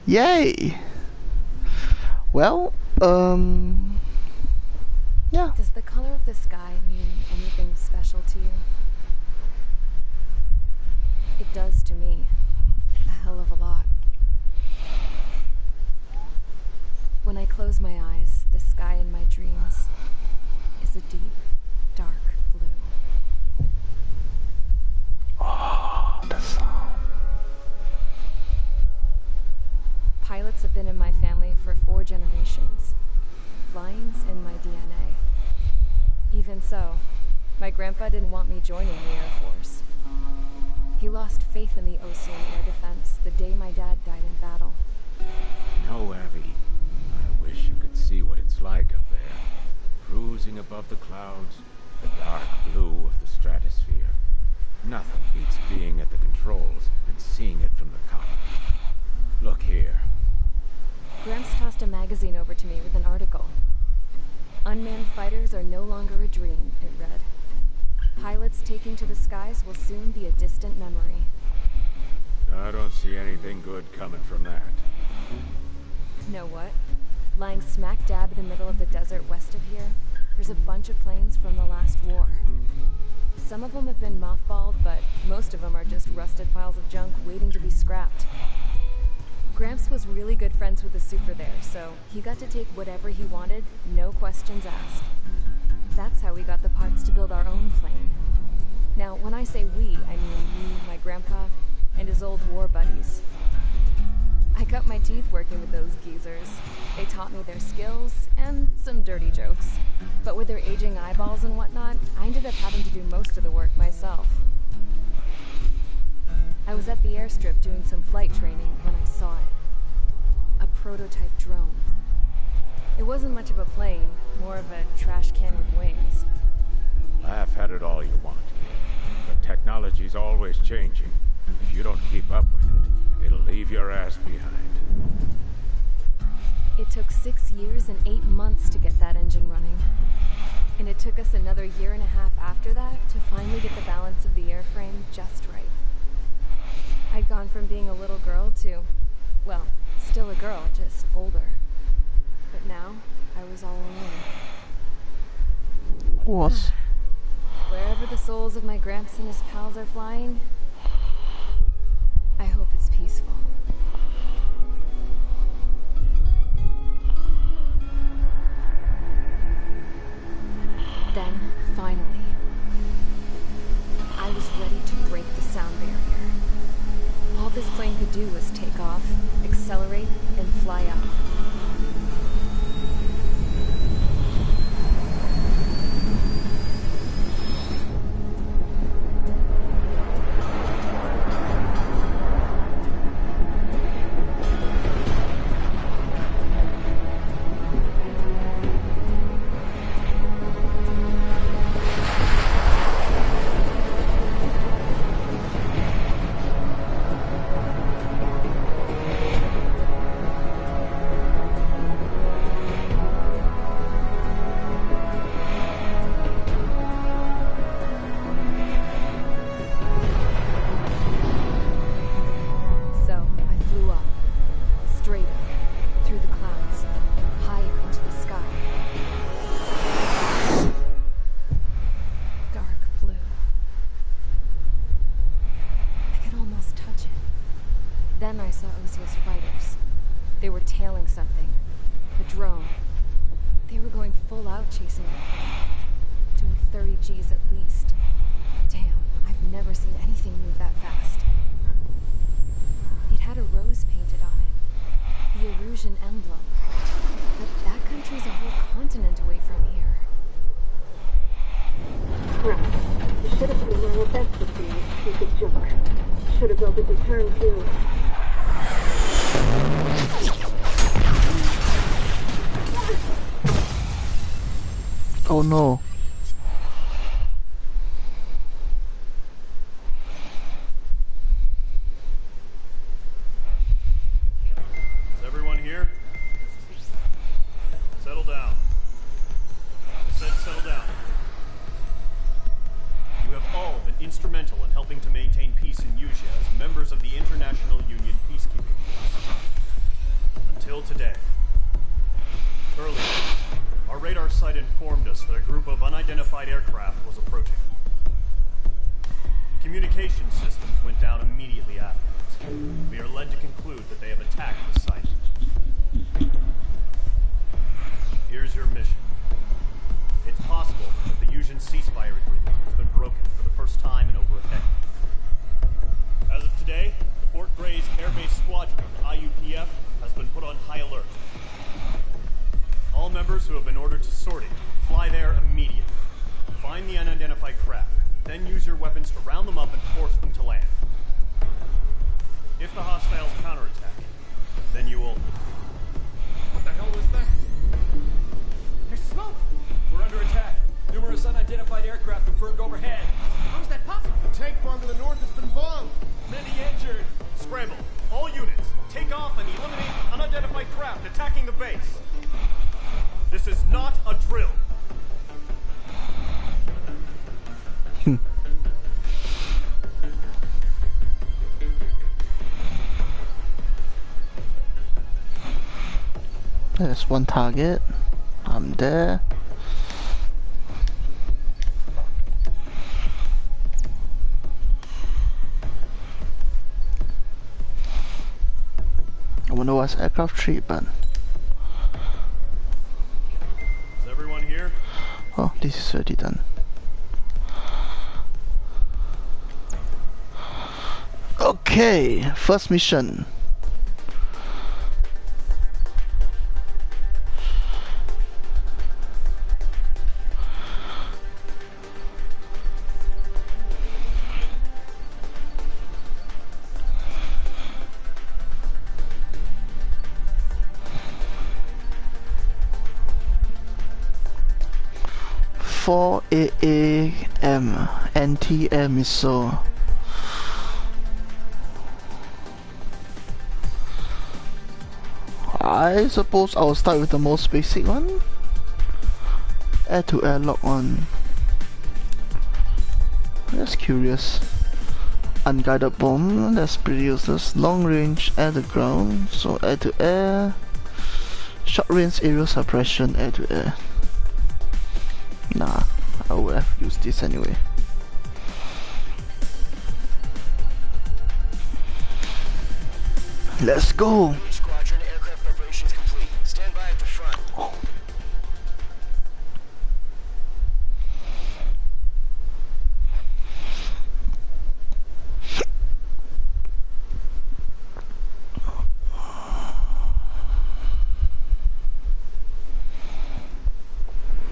Yay! Well, yeah. Does the color of the sky mean anything special to you? It does to me. A hell of a lot. When I close my eyes, the sky in my dreams is a deep, dark blue. Oh, the sound. Pilots have been in my family for 4 generations. Flying's in my DNA. Even so, my grandpa didn't want me joining the Air Force. He lost faith in the ocean air defense the day my dad died in battle. No, Abby. I wish you could see what it's like up there. Cruising above the clouds, the dark blue of the stratosphere. Nothing beats being at the controls and seeing it from the cockpit. Look here. Gramps tossed a magazine over to me with an article. Unmanned fighters are no longer a dream, it read. Pilots taking to the skies will soon be a distant memory. I don't see anything good coming from that. Know what? Lying smack dab in the middle of the desert west of here, there's a bunch of planes from the last war. Some of them have been mothballed, but most of them are just rusted piles of junk waiting to be scrapped. Gramps was really good friends with the super there, so he got to take whatever he wanted, no questions asked. That's how we got the parts to build our own plane. Now, when I say we, I mean me, my grandpa, and his old war buddies. I cut my teeth working with those geezers. They taught me their skills, and some dirty jokes. But with their aging eyeballs and whatnot, I ended up having to do most of the work myself. I was at the airstrip doing some flight training when I saw it. A prototype drone. It wasn't much of a plane, more of a trash can with wings. Laugh at it all you want, but technology's always changing. If you don't keep up with it, it'll leave your ass behind. It took 6 years and 8 months to get that engine running. And it took us another 1.5 years after that to finally get the balance of the airframe just right. I'd gone from being a little girl to, well, still a girl, just older. But now, I was all alone. What? Wherever the souls of my Gramps and his pals are flying, I hope it's peaceful. Then, finally, I was ready to break the sound barrier. All this plane could do was take off, accelerate, and fly up. Then I saw Ozio's fighters. They were tailing something. A drone. They were going full out chasing it. Doing 30 Gs at least. Damn, I've never seen anything move that fast. It had a rose painted on it. The Erusian emblem. But that country's a whole continent away from here. Crap. You should have been wearing a vest with me, you stupid joke. Should have built a return too. Oh no. Is everyone here? Settle down. I said settle down. You have all been instrumental in helping to maintain peace in Yuzha as members of the International Union Peacekeeping Force. until today. Earlier, our radar site informed us that a group of unidentified aircraft was approaching. Communication systems went down immediately afterwards. We are led to conclude that they have attacked the site. Here's your mission. It's possible that the Fusion ceasefire agreement has been broken for the first time in over a decade. As of today, the Fort Gray's Air Base Squadron, IUPF, has been put on high alert. All members who have been ordered to sortie, fly there immediately. Find the unidentified craft, then use your weapons to round them up and force them to land. If the hostiles counterattack, then you will... What the hell was that? There's smoke! We're under attack. Numerous unidentified aircraft have burned overhead. How is that possible? The tank farm to the north has been bombed. Many injured. Scramble. All units, take off and eliminate unidentified craft attacking the base. This is not a drill. There's one target. I'm there. I wonder what's aircraft treatment. Is everyone here? Oh, this is already done. Okay, first mission. AAM anti-air missile. I suppose I'll start with the most basic one. Air-to-air lock on. That's curious. Unguided bomb, that's pretty useless. Long range air to ground, so air-to-air. Short range aerial suppression, air-to-air. Nah, I would have used this anyway. Let's go! Squadron aircraft preparations complete. Stand by at the front. Oh.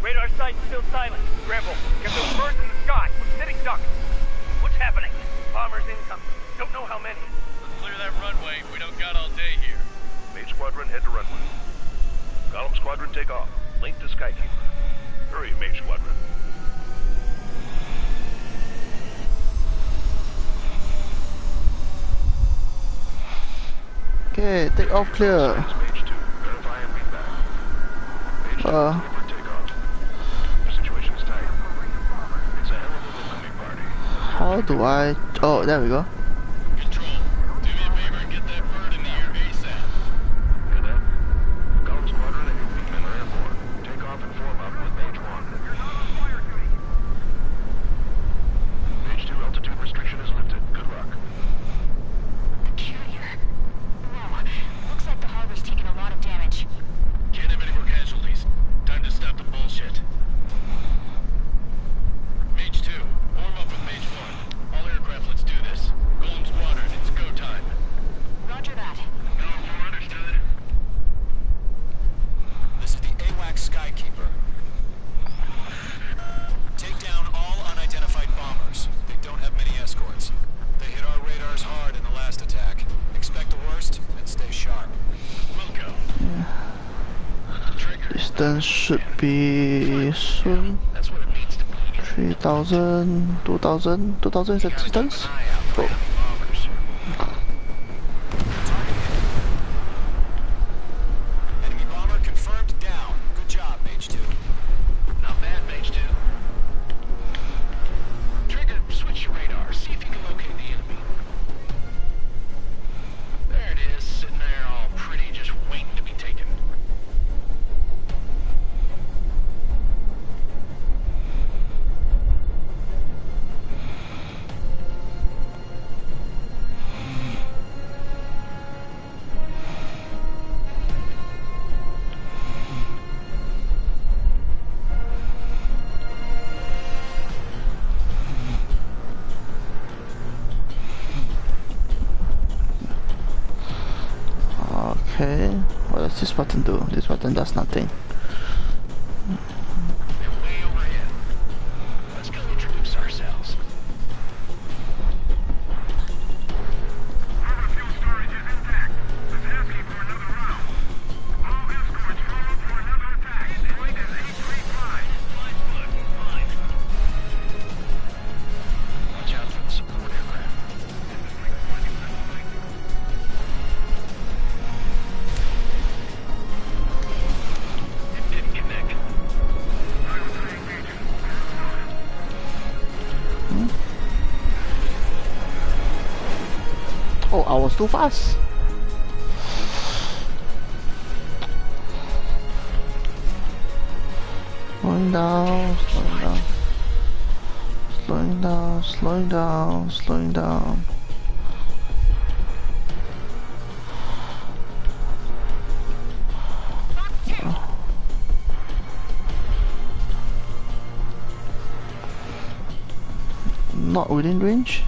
Radar site's still silent. Scramble. Get those birds in the sky. We're sitting ducks. What's happening? Bombers incoming. Don't know how many. Let's clear that runway. We don't got all day here. Main Squadron, head to runway. Column Squadron, take off. Link to Skykeeper. Hurry, Main Squadron. Okay, take off clear. Mage 2. Verify and read back. Mage 2, for takeoff. The situation is tight. It's a hell of a welcoming party. How do I... Oh, there we go. Control, do me a favor and get that bird in the air ASAP. Hear that? Column Squadron and your wingmen are airborne. Take off and form up with Mage 1. Mage 2, altitude restriction is lifted. Good luck. Peculiar. Whoa. Looks like the harbor's taken a lot of damage. Can't have any more casualties. Time to stop the bullshit. Mage 2, form up with Mage 1. All aircraft, let's do this. Golem Squadron, it's go time. Roger that. No, understood. This is the AWAC Skykeeper. Take down all unidentified bombers. They don't have many escorts. They hit our radars hard in the last attack. Expect the worst and stay sharp. We'll go. Trigger. Distance should be soon. That's what it means to be. 3,000, 2,000, 2,000 is that distance? Oh. Enemy bomber confirmed down. Good job, Mage 2. Not bad, Mage 2. Trigger, switch your radar. See if you can locate the enemy. There it is, sitting there all pretty, just waiting to be taken Okay, what does this button do? This button does nothing. They're way overhead. Let's go introduce ourselves. Our fuel storage is intact. Let's asking for another round. All escorts roll up for another attack. Point is 835. Watch out for the support aircraft. It didn't connect. Oh, I was too fast. Slowing down, slowing down. Slowing down, slowing down, slowing down. Not within range.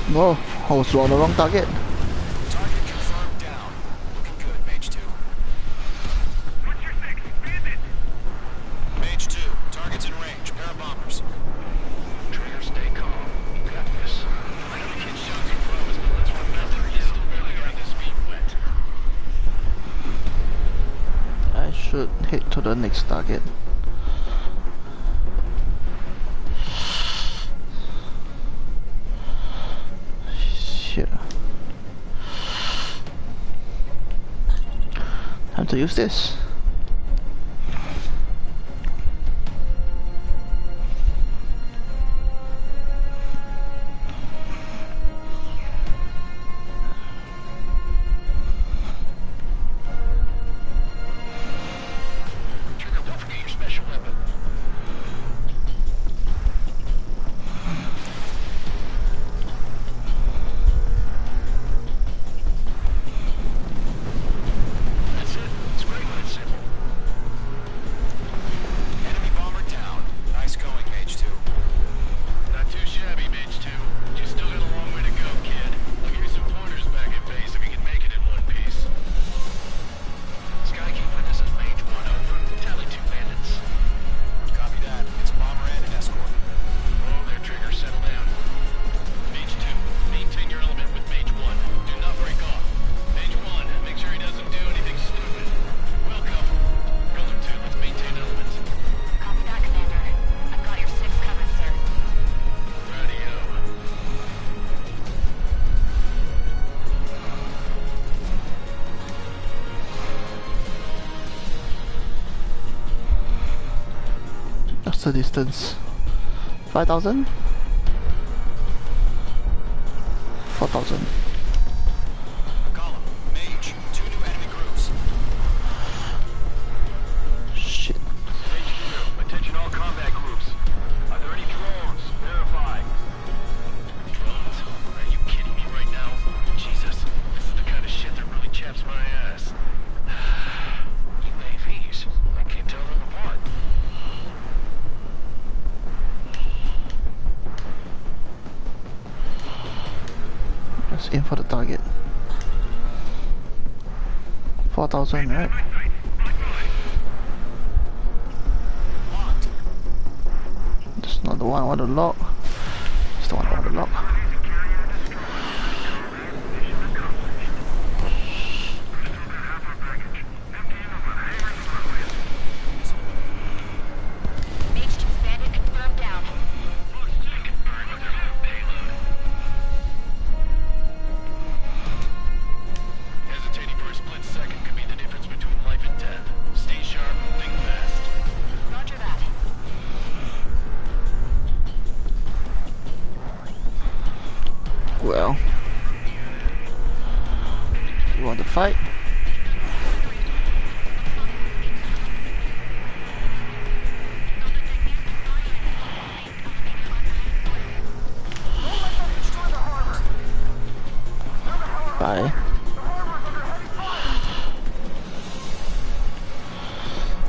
No, I was on the wrong target. Target confirmed down. Looking good, Mage 2. What's your six? Bandit! Mage 2, target's in range. Pair of bombers. Trigger, stay calm. You got this. I know the kid shows you pros, but let's remember he's still barely got his feet wet. I should head to the next target. Shit. Time to use this. Trigger, don't forget your special weapon. That's it. It's great when it's simple. Enemy bomber down. Nice going, Mage 2. Not too shabby, Mage 2. You still got a long way to go, kid. I'll give you some pointers back at base if you can make it in one piece. Skykeeper, this is Mage 1 over. Tally 2 bandits. Copy that. It's a bomber and an escort. Oh, there, Trigger. Settle down. Mage 2, maintain your element with Mage 1. Do not break off. Mage 1, make sure he doesn't do anything stupid. Welcome. Golem 2, let's maintain element. Copy that, Commander. I've got your six covered, sir. Radio. 'What's the distance? 5,000? 4,000. Column, Mage, 2 new enemy groups. Shit. Mage 2, attention all combat groups. Are there any drones? Verify. Drones? Are you kidding me right now? Jesus, this is the kind of shit that really chaps my ass. UAVs? I can't tell them apart. Let's aim for the target. 4,000, right? Locked. That's not the one I want to lock. It's the one I want to lock. Mage 2 bandit confirmed down. Hesitating for a split second could be the difference between life and death. Stay sharp, think fast. Roger that. Well, you want to fight? Bye.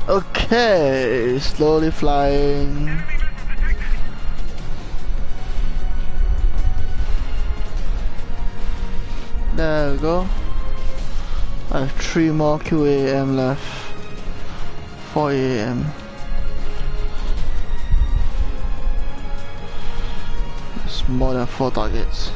Okay, slowly flying. There we go. I have 3 more QAM left. 4 AM. It's more than 4 targets.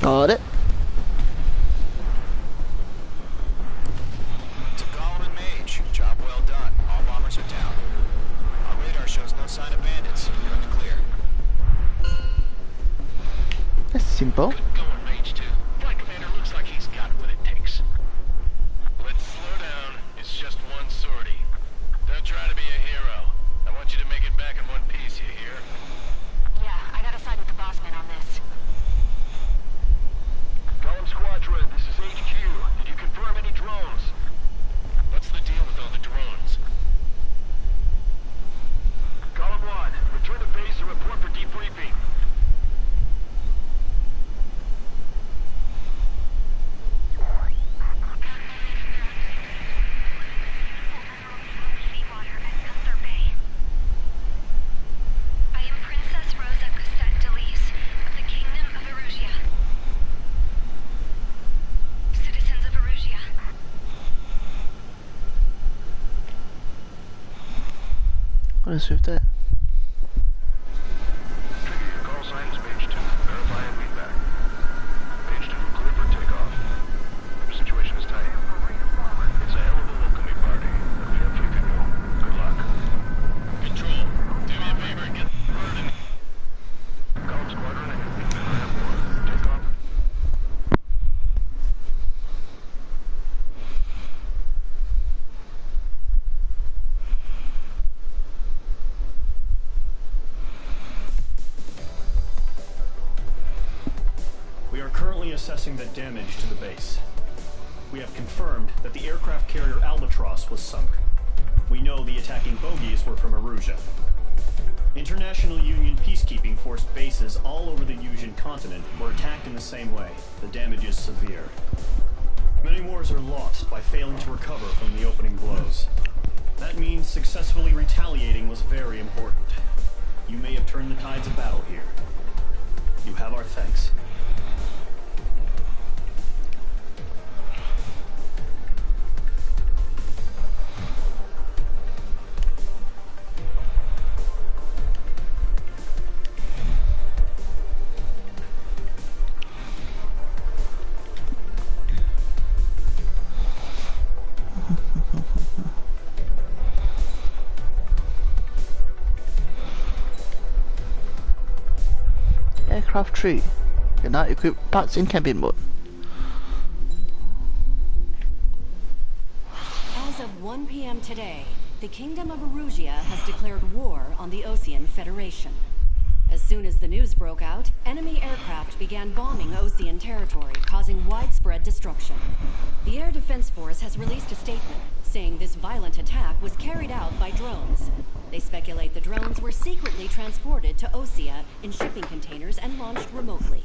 Got it. To Gollum and Mage, job well done. All bombers are down. Our radar shows no sign of bandits. You're in the clear. That's simple. Good going, Mage 2. Flight Commander looks like he's got what it takes. Let's slow down. It's just one sortie. Don't try to be a hero. I want you to make it back in one piece, you hear? Yeah, I gotta side with the boss man on this. Gollum Squadron, this is HQ. Did you confirm any drones? What's the deal with all the drones? Gollum 1, return to base and report for debriefing. I am Princess Rosa Cassette Delise of the Kingdom of Erusia. Citizens of Erusia. What is with that? Trigger your call signs, Mage 2. Verify and feedback. Mage 2, clear for takeoff. Your situation is tight. It's a hell of a welcoming party. We have free people. Good luck. Control, do me a favor and get the bird in. Gollum Squadron, I have more. Takeoff. We are currently assessing the damage to the base. We have confirmed that the aircraft carrier Albatross was sunk. We know the attacking bogies were from Erusia. International Union peacekeeping force bases all over the Usian continent were attacked in the same way. The damage is severe. Many wars are lost by failing to recover from the opening blows. That means successfully retaliating was very important. You may have turned the tides of battle here. You have our thanks. Aircraft 3. You're now equipped parts in cabin mode. As of 1 p.m. today, the Kingdom of Erusia has declared war on the Osean Federation. As soon as the news broke out, enemy aircraft began bombing Osean territory, causing widespread destruction. The Air Defense Force has released a statement saying this violent attack was carried out by drones. They speculate the drones were secretly transported to Osea in shipping containers and launched remotely.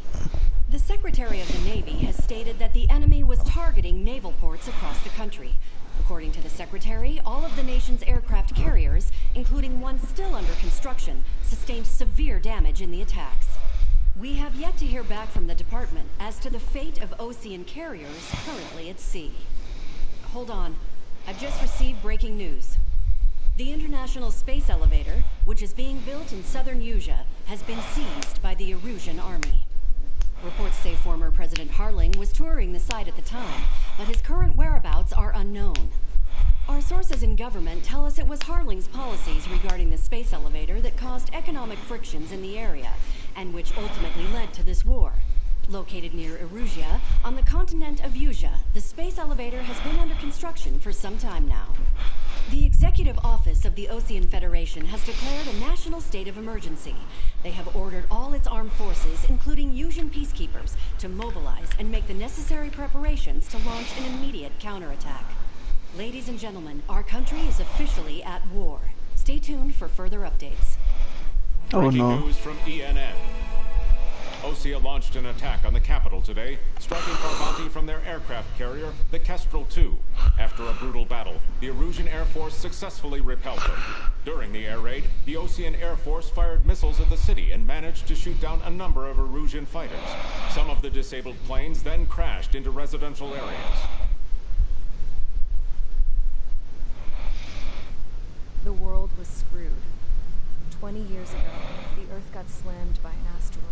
The Secretary of the Navy has stated that the enemy was targeting naval ports across the country. According to the Secretary, all of the nation's aircraft carriers, including one still under construction, sustained severe damage in the attacks. We have yet to hear back from the department as to the fate of Osean carriers currently at sea. Hold on. I've just received breaking news. The International Space Elevator, which is being built in southern Usia, has been seized by the Erusian army. Reports say former President Harling was touring the site at the time, but his current whereabouts are unknown. Our sources in government tell us it was Harling's policies regarding the space elevator that caused economic frictions in the area, and which ultimately led to this war. Located near Erusia, on the continent of Usia, the space elevator has been under construction for some time now. The Executive Office of the Ocean Federation has declared a national state of emergency. They have ordered all its armed forces, including Yuuzhan peacekeepers, to mobilize and make the necessary preparations to launch an immediate counterattack. Ladies and gentlemen, our country is officially at war. Stay tuned for further updates. Oh Breaking no. news from ENN. Osea launched an attack on the capital today, striking for a bounty from their aircraft carrier, the Kestrel 2. After a brutal battle, the Erusian Air Force successfully repelled them. During the air raid, the Ocean Air Force fired missiles at the city and managed to shoot down a number of Erusian fighters. Some of the disabled planes then crashed into residential areas. The world was screwed. 20 years ago, the Earth got slammed by an asteroid.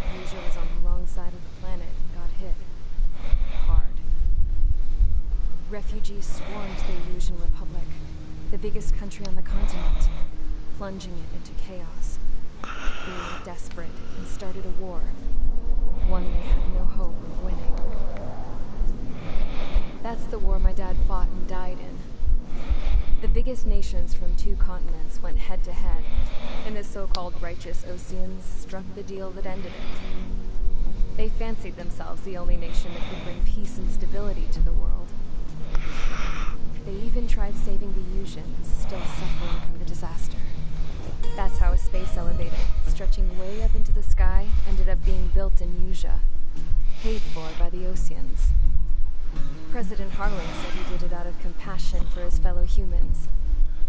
Erusia was on the wrong side of the planet and got hit. Hard. Refugees swarmed the Erusian Republic, the biggest country on the continent, plunging it into chaos. They were desperate and started a war, one they had no hope of winning. That's the war my dad fought and died in. The biggest nations from 2 continents went head-to-head, and the so-called righteous Oceans struck the deal that ended it. They fancied themselves the only nation that could bring peace and stability to the world. They even tried saving the Yuuzhans, still suffering from the disaster. That's how a space elevator, stretching way up into the sky, ended up being built in Yuuzhan, paid for by the Oceans. President Harlan said he did it out of compassion for his fellow humans.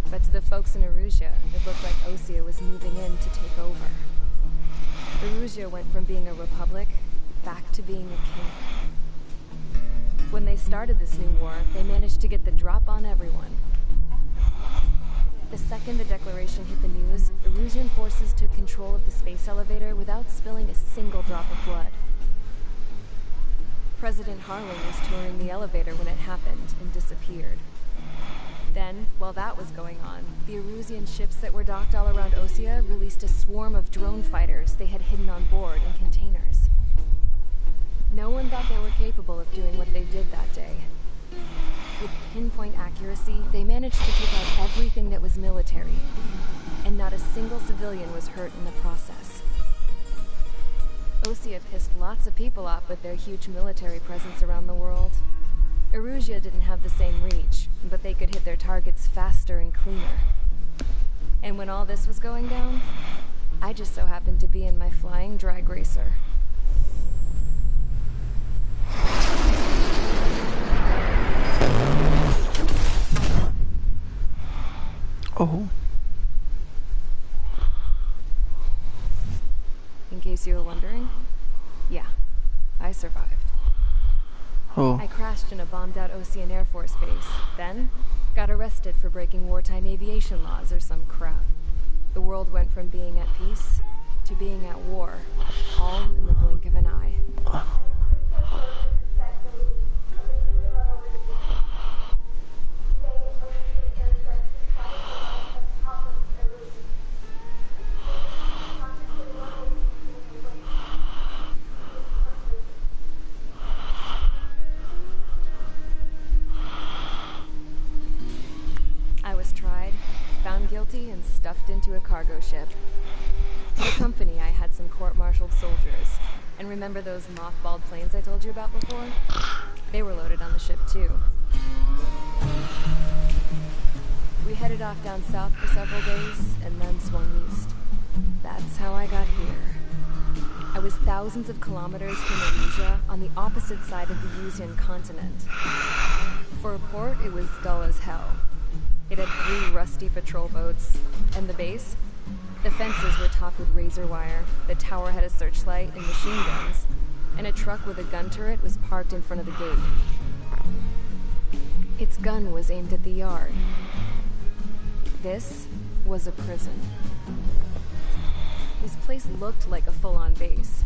But to the folks in Erusia, it looked like Osea was moving in to take over. Erusia went from being a republic back to being a king. When they started this new war, they managed to get the drop on everyone. The second the declaration hit the news, Erusian forces took control of the space elevator without spilling a single drop of blood. President Harlan was touring the elevator when it happened and disappeared. Then, while that was going on, the Erusian ships that were docked all around Osea released a swarm of drone fighters they had hidden on board in containers. No one thought they were capable of doing what they did that day. With pinpoint accuracy, they managed to take out everything that was military, and not a single civilian was hurt in the process. Osea pissed lots of people off with their huge military presence around the world. Erusia didn't have the same reach, but they could hit their targets faster and cleaner. And when all this was going down, I just so happened to be in my flying drag racer. Oh. In case you were wondering, yeah, I survived. Oh. I crashed in a bombed-out Ocean Air Force base, then got arrested for breaking wartime aviation laws or some crap. The world went from being at peace to being at war, all in the blink of an eye. I was tried, found guilty, and stuffed into a cargo ship. For the company, I had some court-martialed soldiers. And remember those mothballed planes I told you about before? They were loaded on the ship, too. We headed off down south for several days, and then swung east. That's how I got here. I was thousands of kilometers from Erusia, on the opposite side of the Yuuzhan continent. For a port, it was dull as hell. It had 3 rusty patrol boats, and the base? The fences were topped with razor wire, the tower had a searchlight and machine guns, and a truck with a gun turret was parked in front of the gate. Its gun was aimed at the yard. This was a prison. This place looked like a full-on base,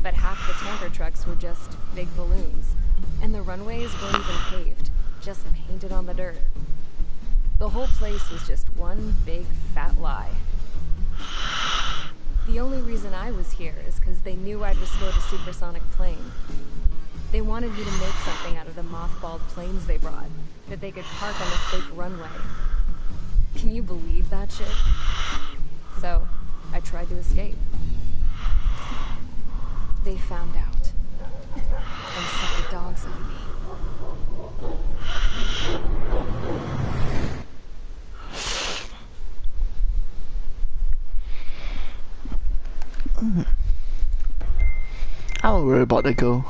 but half the tanker trucks were just big balloons, and the runways weren't even paved, just painted on the dirt. The whole place was just one big fat lie. The only reason I was here is because they knew I'd restored a supersonic plane. They wanted me to make something out of the mothballed planes they brought that they could park on the fake runway. Can you believe that shit? So, I tried to escape. They found out and set the dogs on me. I don't worry about the girl.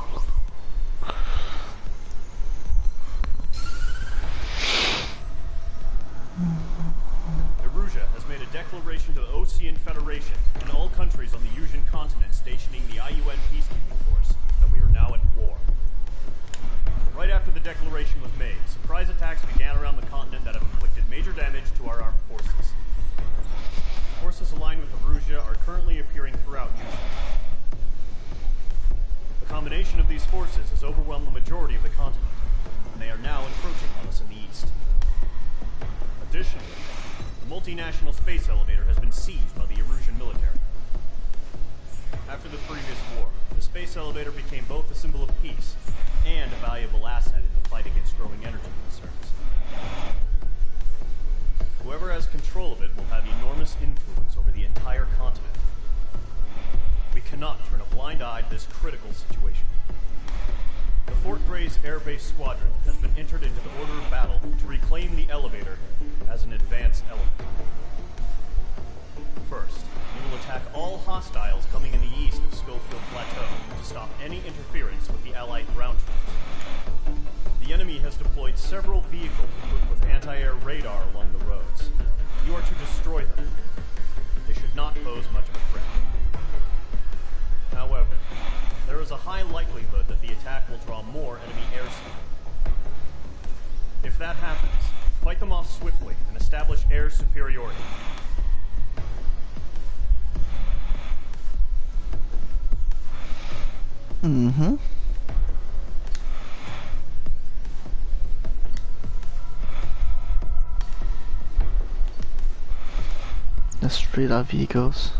Erusia has made a declaration to the Ocean Federation and all countries on the Yusian continent stationing the IUN peacekeeping force that we are now at war. Right after the declaration was made, surprise attacks began around the continent that have inflicted major damage to our armed forces. Forces aligned with Erusia are currently appearing throughout Yusia. The combination of these forces has overwhelmed the majority of the continent, and they are now encroaching on us in the east. Additionally, the multinational space elevator has been seized by the Erusian military. After the previous war, the space elevator became both a symbol of peace and a valuable asset in the fight against growing energy concerns. Whoever has control of it will have enormous influence over the entire continent. We cannot turn a blind eye to this critical situation. The Fort Gray's Air Base Squadron has been entered into the order of battle to reclaim the elevator as an advance element. First, we will attack all hostiles coming in the east of Schofield Plateau to stop any interference with the Allied ground troops. The enemy has deployed several vehicles equipped with anti-air radar along the roads. You are to destroy them. They should not pose much of a threat. However, there is a high likelihood that the attack will draw more enemy air support. If that happens, fight them off swiftly and establish air superiority. Mm-hmm. Let's treat our vehicles.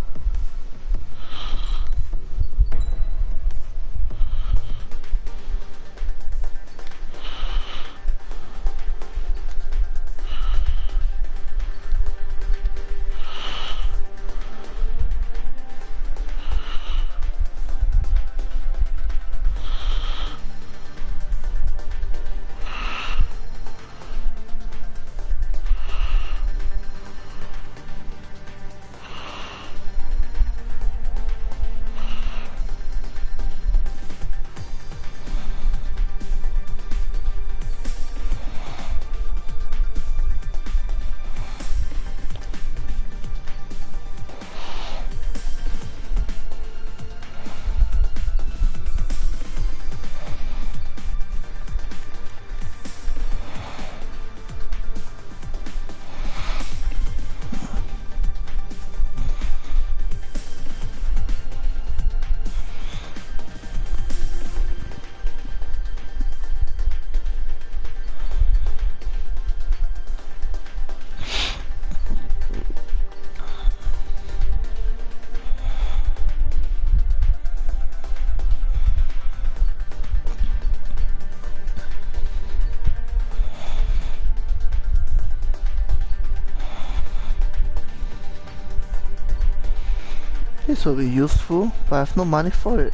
This will be useful, but I have no money for it.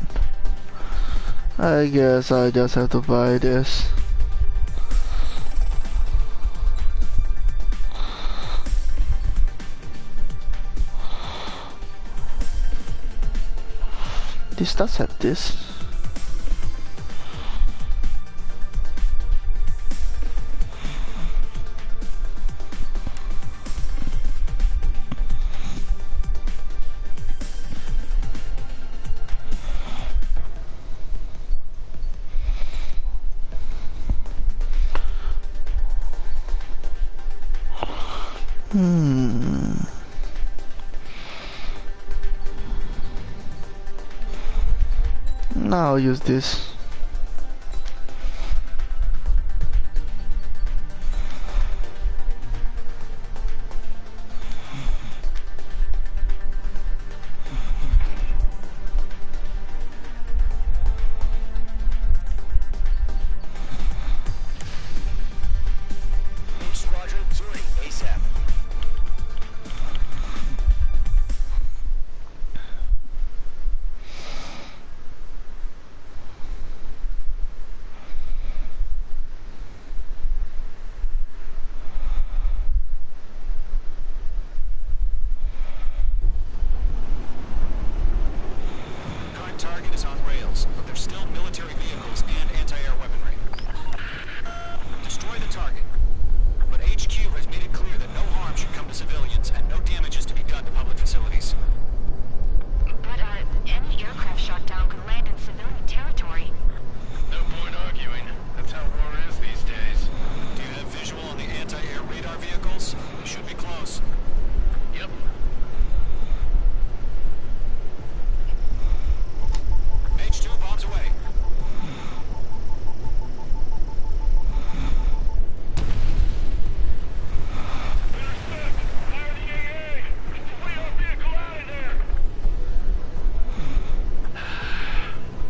I guess I just have to buy this. This does have this. Now I'll use this. radar vehicles. We should be close. Yep. Mage 2, bombs away.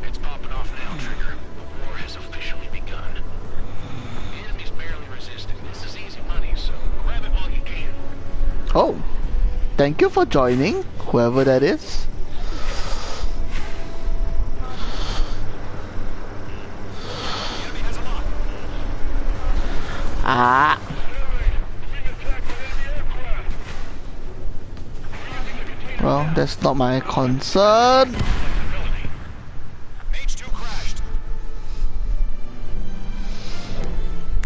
It's popping off now, Trigger. The war has officially begun. The enemy's barely resisting. This is easy money, so grab it while you can. Oh, thank you for joining, whoever that is. Ah. Well, that's not my concern. Mage 2 crashed.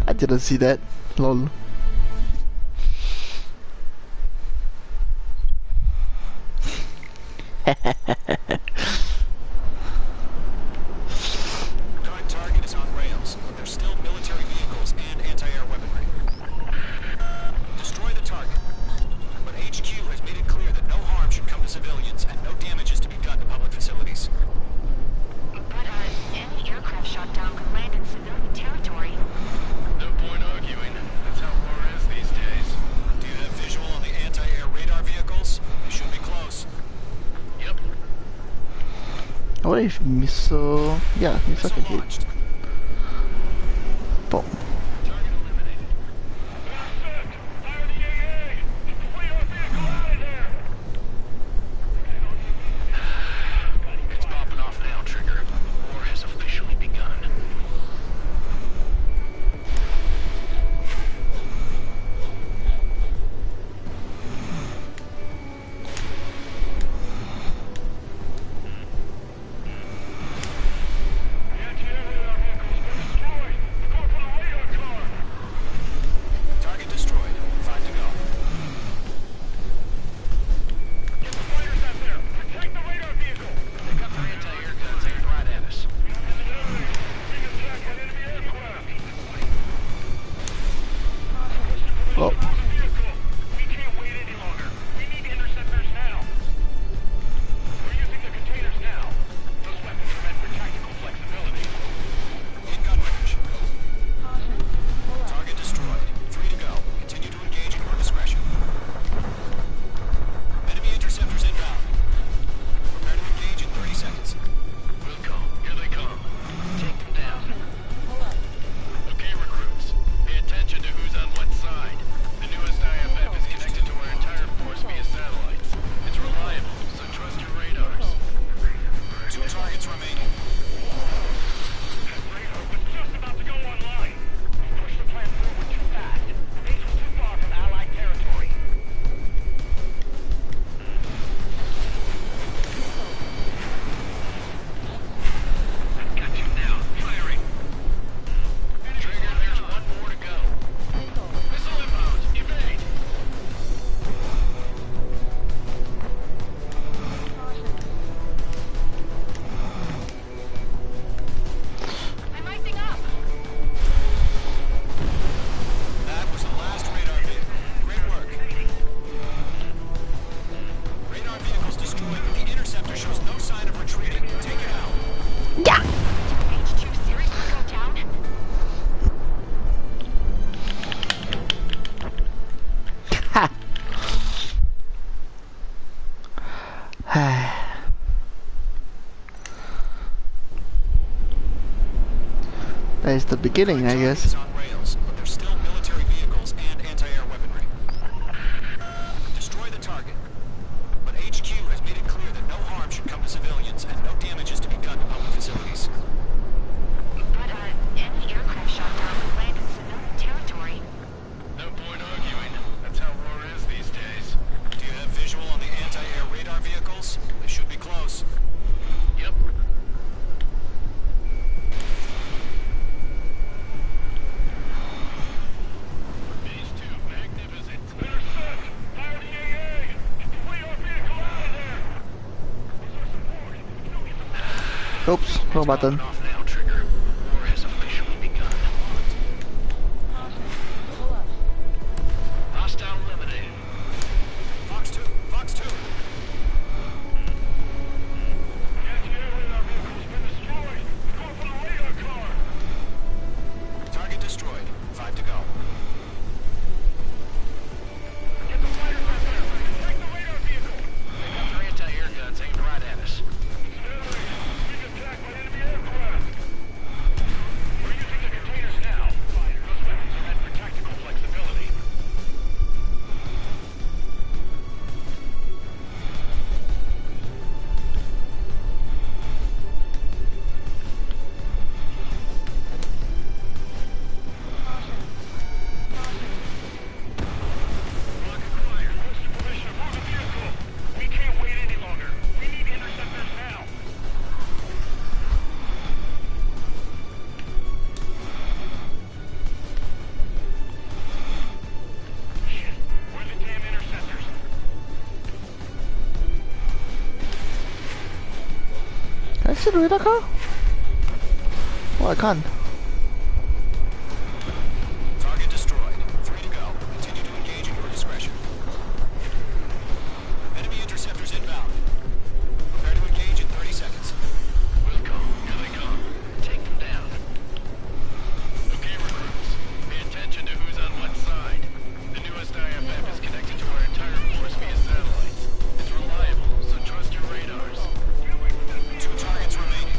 I didn't see that. Lol. Current target is on rails, but there's still military vehicles and anti-air weaponry. Destroy the target. But HQ has made it clear that no harm should come to civilians and no damage is to be done to public facilities. But any aircraft shot down could land in civilian territory. No point arguing. That's how war is these days. Do you have visual on the anti-air radar vehicles? They should be close. Yep. What if missile? Yeah, missile can hit. Launched. Boom. Target eliminated. It's popping off now, Trigger. The war has officially begun. Target destroyed. 5 to go. Get the fighters out there! Protect the radar vehicle! They got their anti-air guns aimed right at us. Oh. We can't wait any longer. We need interceptors now. We're using the containers now. Those weapons are meant for tactical flexibility. In gun range. Target destroyed. 3 to go. Continue to engage at your discretion. Enemy interceptors inbound. Prepare to engage in 30 seconds. We'll come. Here they come. Take them down. Okay, recruits. Pay attention to who's on what side. The newest IFF is connected to our entire force via satellites. It's reliable, so trust your radars. 2 targets remaining. That radar was just about to go online. Push the plan forward too fast. Base was too far from Allied territory. I've got you now. Firing. Trigger, there's one more to go. Missile inbound. Evade. I'm icing up. That was the last radar vehicle. Great work. Radar vehicle's destroyed, but the interceptor shows no sign of retreating. Take it out. H2 seriously go down? That is the beginning, I guess. Target's on rails, but there's still military vehicles and anti-air weaponry. Destroy the target. But HQ has made it clear that no harm should come to civilians and no damage is to be done to public facilities. But any aircraft shot down could land in civilian territory. No point arguing. That's how war is these days. Do you have visual on the anti-air radar vehicles? They should be close. Yep. Phase 2, magnificent. Intercept! Fire the AA! Get the radar vehicle out of there! Where's our support? Oops, wrong button. Off now, Trigger. War has officially begun. see the radar car? Oh, I can't. Target destroyed. 3 to go. Continue to engage at your discretion. Enemy interceptors inbound. Prepare to engage in 30 seconds. Welcome. Here they come. Take them down. Okay, recruits. Pay attention to who's on what side. The newest IFF is connected to our entire force via satellite. It's reliable, so trust your radars. 2 targets remaining.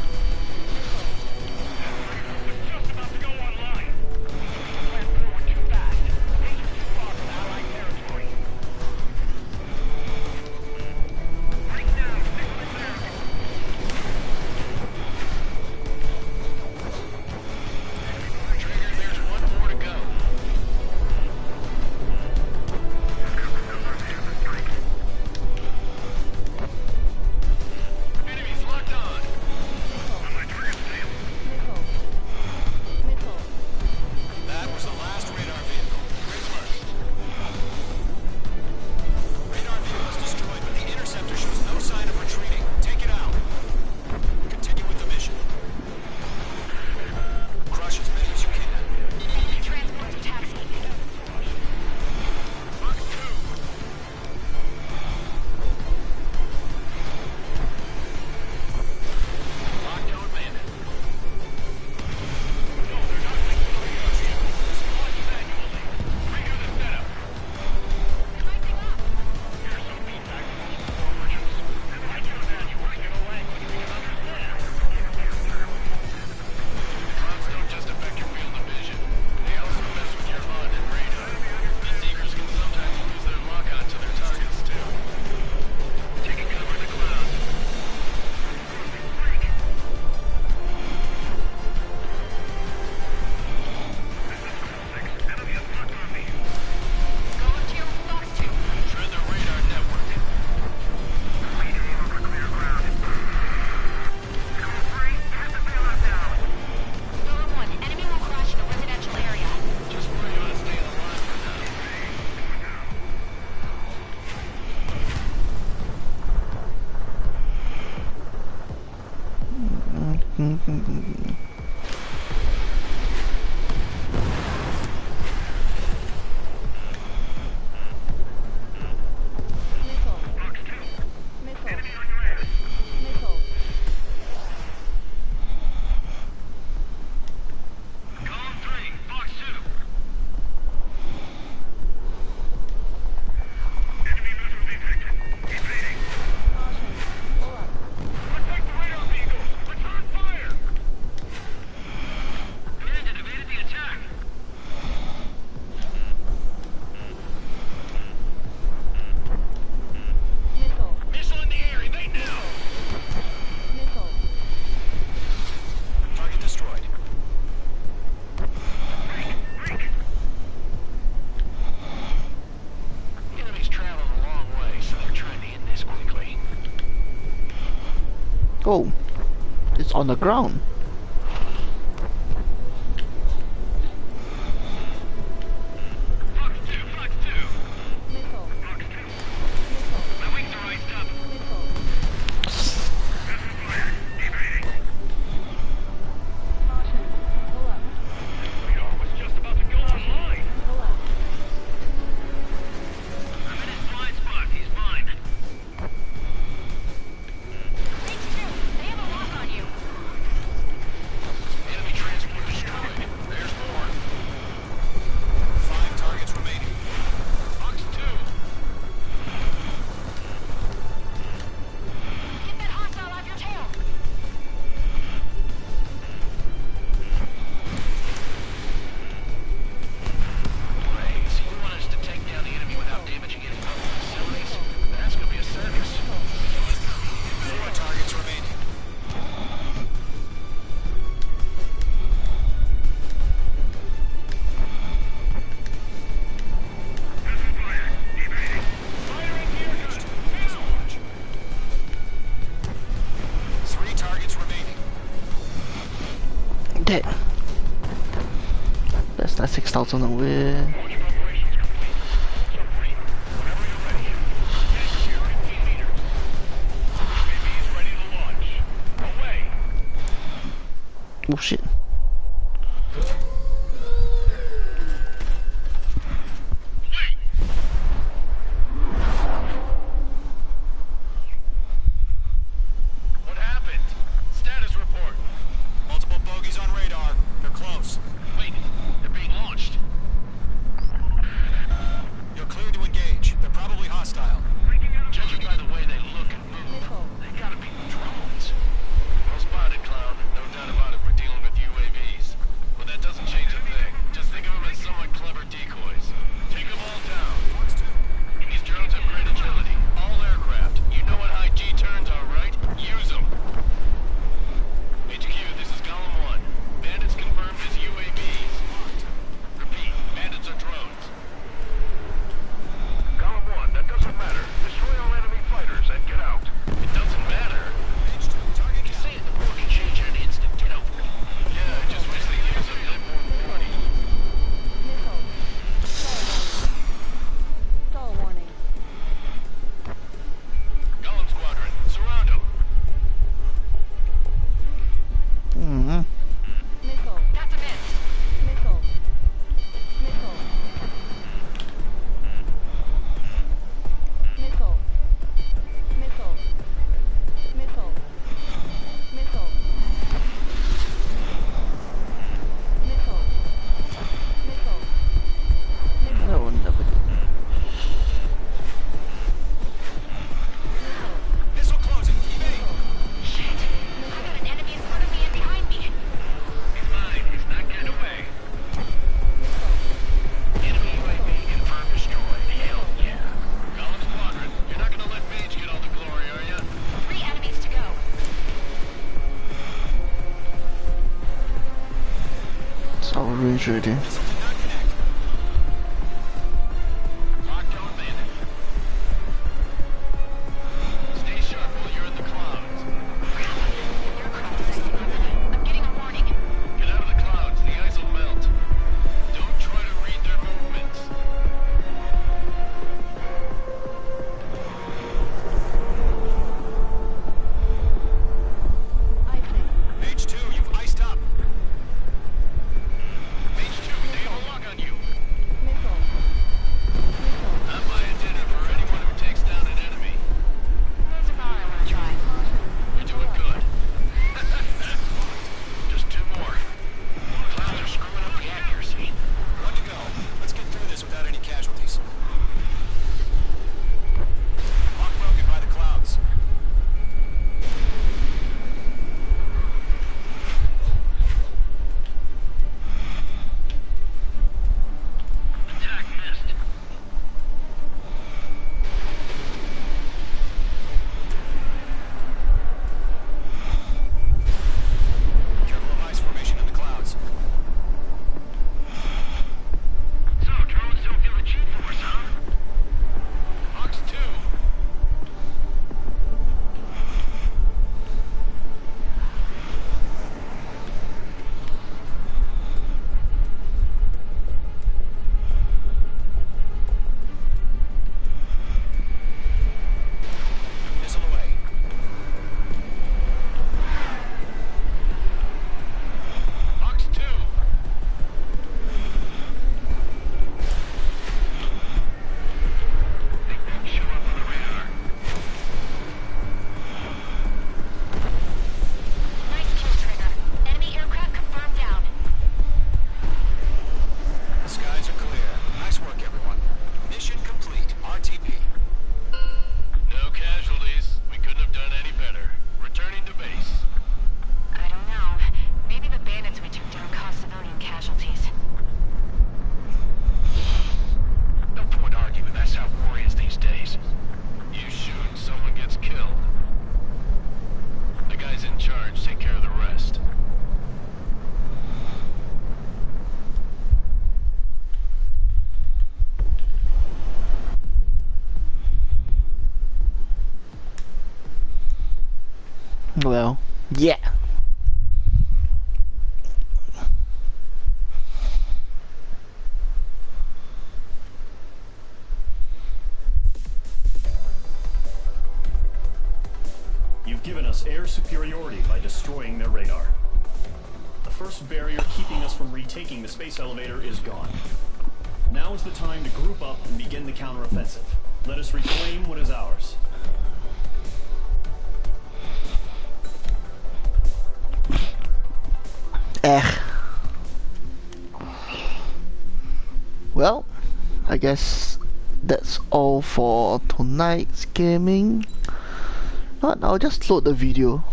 Just about to go online. Went forward too fast. Agent too far from Allied territory. Right now, signal clear. Trigger, there's one more to go. Enemies locked on. That was the last radar vehicle. Radar vehicle is destroyed, but the interceptor shows no sign of retreating. Take it out. Continue with the mission. Crush as many as you can. Enemy transport to taxi. Mark 2. Lockdown bandit. No, they're not linked to the radar vehicle. Launch manually. Redo the setup. Here's some feedback from all support merchants. I can imagine working in a language we can understand. Clouds don't just affect your field of vision. They also mess with your HUD and radar. The seekers can sometimes lose their lock-on to their targets, too. Taking cover in the clouds. Going to Fox 2. Tread the radar network. Solo 1, enemy will crash in a residential area. Just worry about staying alive for now. Column 3, Fox 2. Enemy missile detected. Evading. Protect the radar vehicle. Return fire. Commanded, evaded the attack. Missile in the air, evade now! Target destroyed. Enemies traveled a long way, so they're trying to end this quickly. Oh, it's on the ground. Fox 2, Fox 2. Fox 2. My wings are iced up. Missile fire. Evading. Radar was just about to go online. I'm in his blind spot. He's mine. H2, they have a lock on you. Enemy transport destroyed. There's more. 5 targets remaining. Fox 2. Get that hostile off your tail. Wait, so you want us to take down the enemy without damaging any public facilities? That's gonna be a circus. 4 targets remaining. Missile fire. Evading. Firing gear gun. Missile launch. 3 targets remaining. Dead. That's that 6,000 away. Launch preparations complete. Submarine, whenever you're ready. Stand clear 15 meters. UAV is ready to launch. Away. Oh shit. What happened? Status report. Multiple bogies on radar. They're close. Wait, they're being launched. You're clear to engage. They're probably hostile. Judging by the way they look and move, they gotta be drones. Well spotted, Clown. No doubt about it, we're dealing with UAVs. But that doesn't change a thing. Just think of them as somewhat clever decoys. Take them all down. These drones have great agility. All aircraft. You know what high G turns are, right? Use them. HQ, this is Column 1. Bandits confirmed as UAVs. Repeat, bandits are drones. Column 1, that doesn't matter. Destroy all enemy fighters and get out. It doesn't matter. Target can say it, the war can change in an instant. Get over it. Yeah, I just wish they gave us a bit more warning. Stall warning. Golem Squadron, surround them. Mm-hmm. Missile. That's a miss. Missile. Missile. Missile. Missile. Missile. Missile. Missile. Missile. That one never did. Missile closing. Evade. Shit. I got an enemy in front of me and behind me. He's mine. He's not getting away. Enemy UAV confirmed destroyed. Hell yeah. Golem Squadron, you're not gonna let Mage get all the glory, are you? 3 enemies to go. It's our range ready. Missile did not connect. Lockdown bandit. Stay sharp while you're in the clouds. I'm getting a warning. Get out of the clouds. The ice will melt. Don't try to read their movements. Icing. Mage 2, you've iced up. Mage 2, they have a lock on you. Missile. Missile. I'm buying dinner for anyone who takes down an enemy. There's a bar I want to try. You're doing good. Just 2 more. Clouds are screwing up the accuracy. One to go. Let's get through this without any casualties. Lock broken by the clouds. Attack missed. Careful of ice formation in the clouds. So, drones don't feel the G-force, huh? Fox 2. Missile away. Fox 2. Think they can show up on the radar. Nice kill, Trigger. Enemy aircraft confirmed down. The skies are clear. Nice work, everyone. Mission complete. RTP. No casualties. We couldn't have done any better. Returning to base. I don't know. Maybe the bandits we took down caused civilian casualties. No point arguing. That's how war is these days. You shoot, someone gets killed. The guys in charge take care of the rest. Well, yeah. You've given us air superiority by destroying their radar. The first barrier keeping us from retaking the space elevator is gone. Now is the time to group up and begin the counteroffensive. Let us reclaim what is ours. Well, I guess that's all for tonight's gaming. But I'll just load the video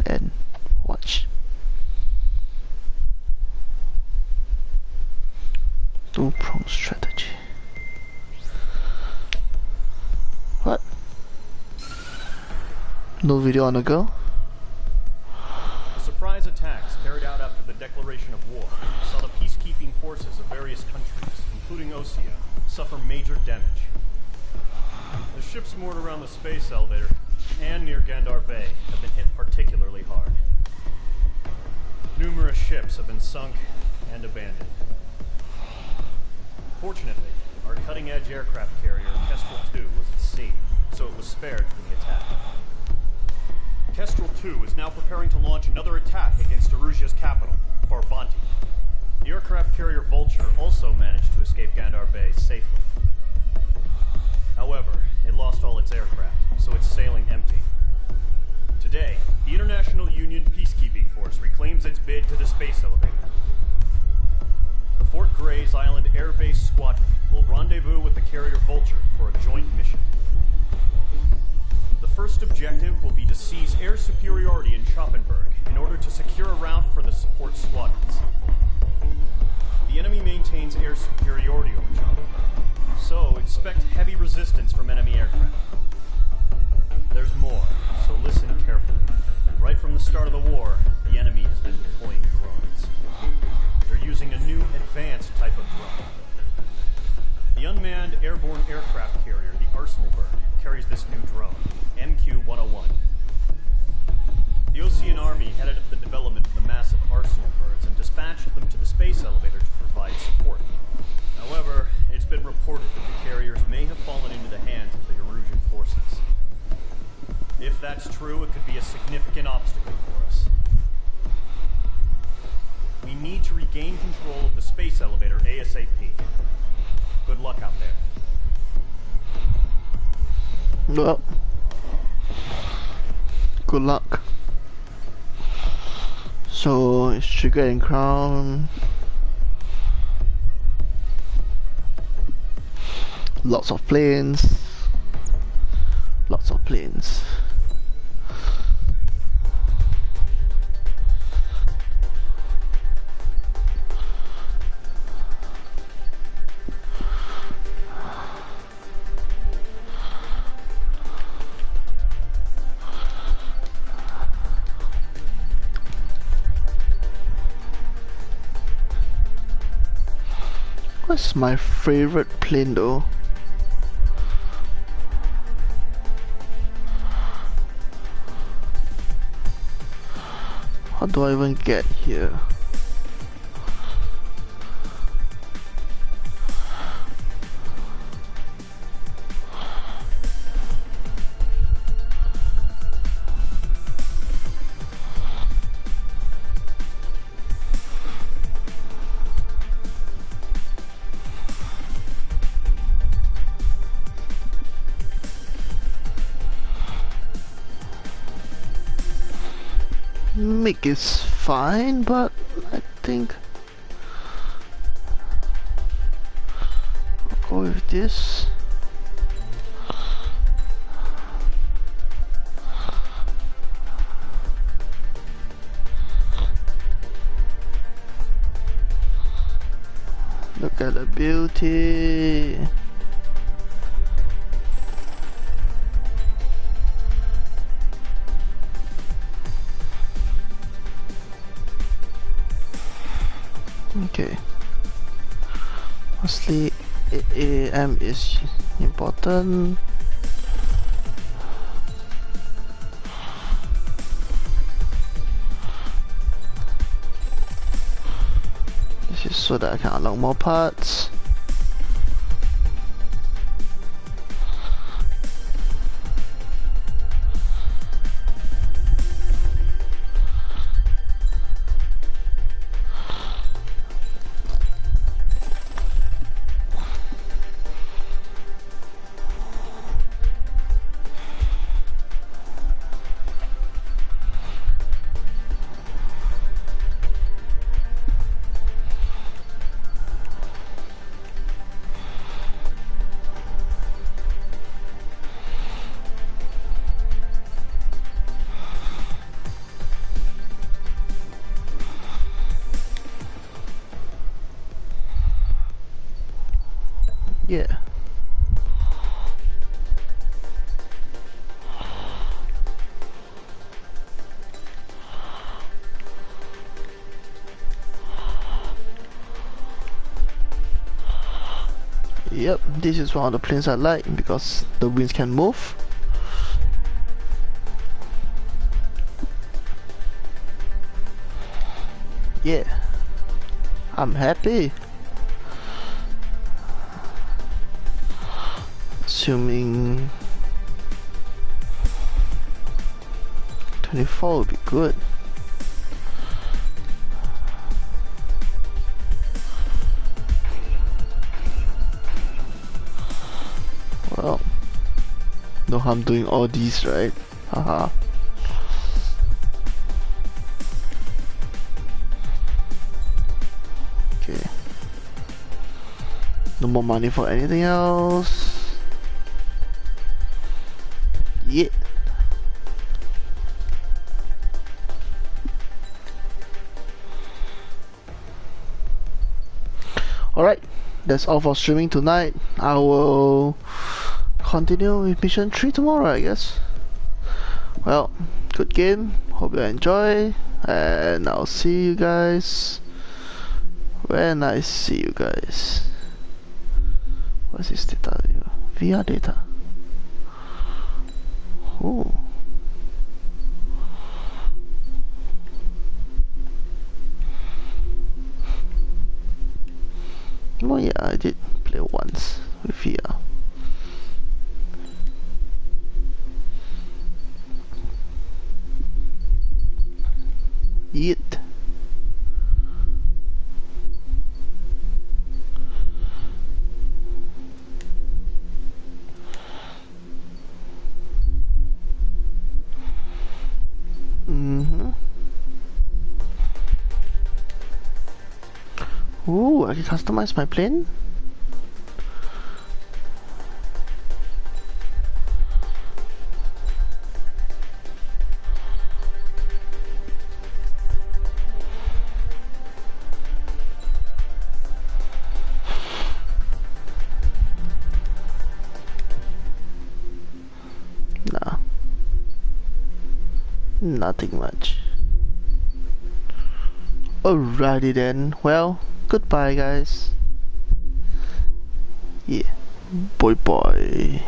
and watch. Two-prong strategy. What? No video on the go? The surprise attacks carried out after the declaration of war saw the peacekeeping forces of various countries, including Osea, suffer major damage. The ships moored around the space elevator and near Gandar Bay have been hit particularly hard. Numerous ships have been sunk and abandoned. Fortunately, our cutting-edge aircraft carrier, Kestrel 2, was at sea, so it was spared from the attack. Kestrel 2 is now preparing to launch another attack against Erusia's capital, Farbanti. The aircraft carrier Vulture also managed to escape Gandar Bay safely. However, it lost all its aircraft, so it's sailing empty. Today, the International Union Peacekeeping Force reclaims its bid to the space elevator. The Fort Gray's Island Air Base Squadron will rendezvous with the carrier Vulture for a joint mission. The first objective will be to seize air superiority in Schoppenberg in order to secure a route for the support squadrons. The enemy maintains air superiority over Schoppenberg, so expect heavy resistance from enemy aircraft. There's more, so listen carefully. Right from the start of the war, the enemy has been deploying drones. They're using a new advanced type of drone. The unmanned airborne aircraft carrier, the Arsenal Bird, carries this new drone, MQ-101. The Osean Army headed up the development of the massive Arsenal Birds and dispatched them to the space elevator to provide support. However, it's been reported that the carriers may have fallen into the hands of the Erusian forces. If that's true, it could be a significant obstacle for us. We need to regain control of the space elevator ASAP. Good luck out there. Well, good luck. So it's Trigger and Crown. Lots of planes. Lots of planes. What's my favorite plane though? How do I even get here? MiG is fine, but I think I'll go with this. Look at the beauty. Okay. Mostly AM is important. This is so that I can unlock more parts. this is one of the planes I like because the wings can move. Yeah, I'm happy. Assuming 24 would be good. Well, no harm doing all these, right? Haha. Okay. No more money for anything else. Yeah. Alright, that's all for streaming tonight. I will continue with mission 3 tomorrow, I guess. Well, good game. Hope you enjoy. And I'll see you guys when I see you guys. What's this data? VR data. Oh. Oh yeah, I did play once with VR. Yet. Ooh, I can customize my plane. Nah, nothing much. Alrighty then, well, goodbye guys. Yeah, bye bye.